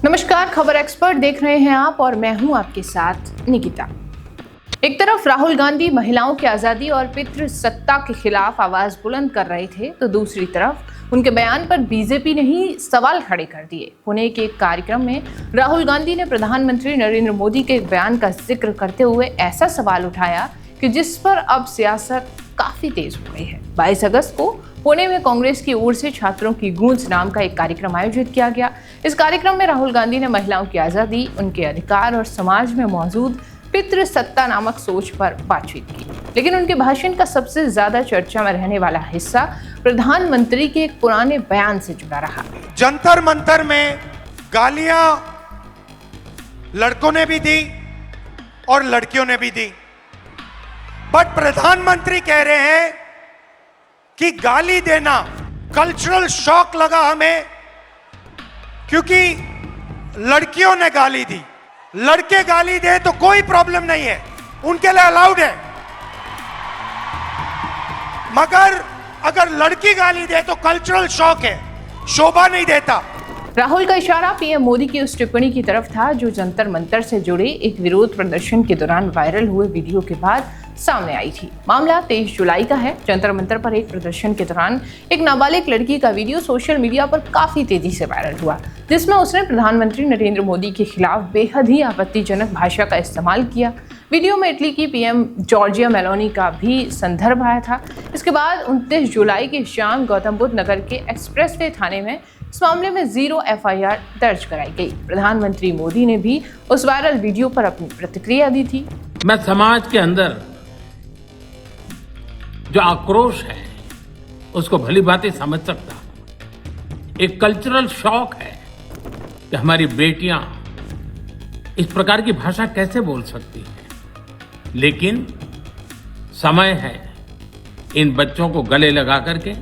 नमस्कार, खबर एक्सपर्ट देख रहे हैं आप और मैं हूं आपके साथ निकिता। एक तरफ राहुल गांधी महिलाओं की आज़ादी और पितृसत्ता के खिलाफ आवाज बुलंद कर रहे थे, तो दूसरी तरफ उनके बयान पर बीजेपी ने ही सवाल खड़े कर दिए। पुणे के एक कार्यक्रम में राहुल गांधी ने प्रधानमंत्री नरेंद्र मोदी के एक बयान का जिक्र करते हुए ऐसा सवाल उठाया कि जिस पर अब सियासत काफी तेज हो गई है। 22 अगस्त को पुणे में कांग्रेस की ओर से छात्रों की गूंज नाम का एक कार्यक्रम आयोजित किया गया। इस कार्यक्रम में राहुल गांधी ने महिलाओं की आजादी, उनके अधिकार और समाज में मौजूद पितृसत्ता नामक सोच पर बातचीत की। लेकिन उनके भाषण का सबसे ज्यादा चर्चा में रहने वाला हिस्सा प्रधानमंत्री के एक पुराने बयान से जुड़ा रहा। जंतर मंतर में गालियां लड़कों ने भी दी और लड़कियों ने भी दी, बट प्रधानमंत्री कह रहे हैं कि गाली देना कल्चरल शॉक लगा हमें, क्योंकि लड़कियों ने गाली दी। लड़के गाली दे तो कोई प्रॉब्लम नहीं है, उनके लिए अलाउड है, मगर अगर लड़की गाली दे तो कल्चरल शॉक है, शोभा नहीं देता। राहुल का इशारा पीएम मोदी की उस टिप्पणी की तरफ था जो जंतर मंतर से जुड़े एक विरोध प्रदर्शन के दौरान वायरल हुए वीडियो के बाद सामने आई थी। मामला 23 जुलाई का है। जंतर मंतर पर एक प्रदर्शन के दौरान एक नाबालिग लड़की का वीडियो सोशल मीडिया पर काफी तेजी से वायरल हुआ, जिसमें उसने प्रधानमंत्री नरेंद्र मोदी के खिलाफ बेहद ही आपत्तिजनक भाषा का इस्तेमाल किया। वीडियो में इटली की पीएम जॉर्जिया मेलोनी का भी संदर्भ आया था। इसके बाद 29 जुलाई की शाम गौतम बुद्ध नगर के एक्सप्रेसवे थाने में इस मामले में 0 FIR दर्ज कराई गई। प्रधानमंत्री मोदी ने भी उस वायरल वीडियो पर अपनी प्रतिक्रिया दी थी। मैं समाज के अंदर जो आक्रोश है उसको भली भांति समझ सकता हूं। एक कल्चरल शॉक है कि हमारी बेटियां इस प्रकार की भाषा कैसे बोल सकती हैं, लेकिन समय है इन बच्चों को गले लगा करके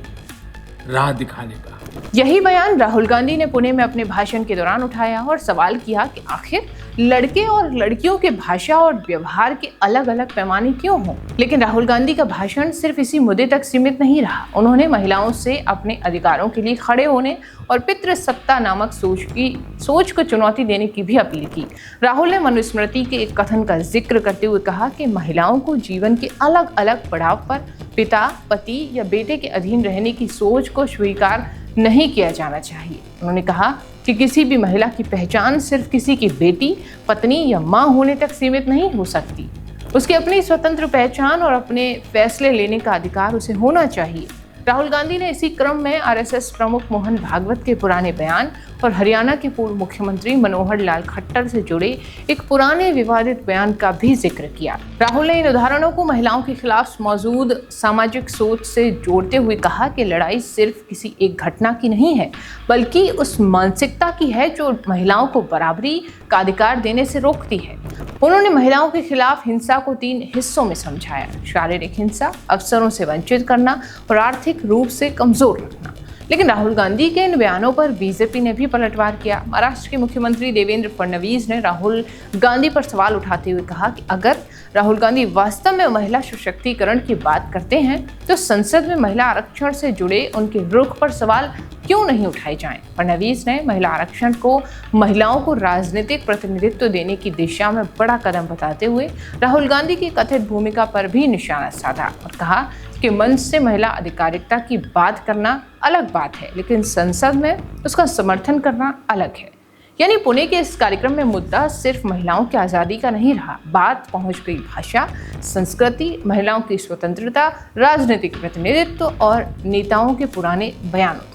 राह दिखाने का। यही बयान राहुल गांधी ने पुणे में अपने भाषण के दौरान उठाया और सवाल किया कि आखिर लड़के और लड़कियों के भाषा और व्यवहार के अलग अलग पैमाने क्यों हों। लेकिन राहुल गांधी का भाषण सिर्फ इसी मुद्दे तक सीमित नहीं रहा। उन्होंने महिलाओं से अपने अधिकारों के लिए खड़े होने और पितृसत्ता नामक सोच को चुनौती देने की भी अपील की। राहुल ने मनुस्मृति के एक कथन का जिक्र करते हुए कहा कि महिलाओं को जीवन के अलग अलग पड़ाव पर पिता, पति या बेटे के अधीन रहने की सोच को स्वीकार नहीं किया जाना चाहिए। उन्होंने कहा कि किसी भी महिला की पहचान सिर्फ किसी की बेटी, पत्नी या मां होने तक सीमित नहीं हो सकती। उसकी अपनी स्वतंत्र पहचान और अपने फैसले लेने का अधिकार उसे होना चाहिए। राहुल गांधी ने इसी क्रम में RSS प्रमुख मोहन भागवत के पुराने बयान और हरियाणा के पूर्व मुख्यमंत्री मनोहर लाल खट्टर से जुड़े एक पुराने विवादित बयान का भी जिक्र किया। राहुल ने इन उदाहरणों को महिलाओं के खिलाफ मौजूद सामाजिक सोच से जोड़ते हुए कहा कि लड़ाई सिर्फ किसी एक घटना की नहीं है, बल्कि उस मानसिकता की है जो महिलाओं को बराबरी का अधिकार देने से रोकती है। उन्होंने महिलाओं के खिलाफ हिंसा को 3 हिस्सों में समझाया: शारीरिक हिंसा, अवसरों से वंचित करना और आर्थिक रूप से कमजोर रखना। लेकिन राहुल गांधी के इन बयानों पर बीजेपी ने भी पलटवार किया। महाराष्ट्र के मुख्यमंत्री देवेंद्र फडणवीस ने राहुल गांधी पर सवाल उठाते हुए कहा कि अगर राहुल गांधी वास्तव में महिला सशक्तिकरण की बात करते हैं तो संसद में महिला आरक्षण से जुड़े उनके रुख पर सवाल क्यों नहीं उठाए जाएं। फडणवीस ने महिला आरक्षण को महिलाओं को राजनीतिक प्रतिनिधित्व देने की दिशा में बड़ा कदम बताते हुए राहुल गांधी की कथित भूमिका पर भी निशाना साधा और कहा कि मंच से महिला अधिकारिता की बात करना अलग बात है, लेकिन संसद में उसका समर्थन करना अलग है। यानी पुणे के इस कार्यक्रम में मुद्दा सिर्फ महिलाओं की आज़ादी का नहीं रहा, बात पहुंच गई भाषा, संस्कृति, महिलाओं की स्वतंत्रता, राजनीतिक प्रतिनिधित्व और नेताओं के पुराने बयानों तक।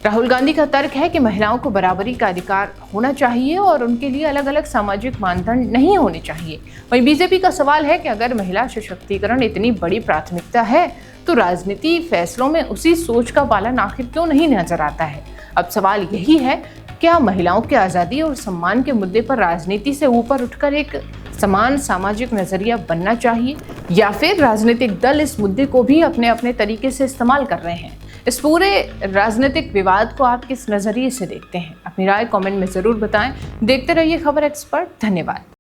राहुल गांधी का तर्क है कि महिलाओं को बराबरी का अधिकार होना चाहिए और उनके लिए अलग अलग सामाजिक मानदंड नहीं होने चाहिए। वहीं बीजेपी का सवाल है कि अगर महिला सशक्तिकरण इतनी बड़ी प्राथमिकता है तो राजनीति फैसलों में उसी सोच का पालन आखिर क्यों नहीं नजर आता है। अब सवाल यही है, क्या महिलाओं की आज़ादी और सम्मान के मुद्दे पर राजनीति से ऊपर उठकर एक समान सामाजिक नजरिया बनना चाहिए, या फिर राजनीतिक दल इस मुद्दे को भी अपने अपने तरीके से इस्तेमाल कर रहे हैं। इस पूरे राजनीतिक विवाद को आप किस नजरिए से देखते हैं? अपनी राय कमेंट में जरूर बताएं। देखते रहिए खबर एक्सपर्ट। धन्यवाद।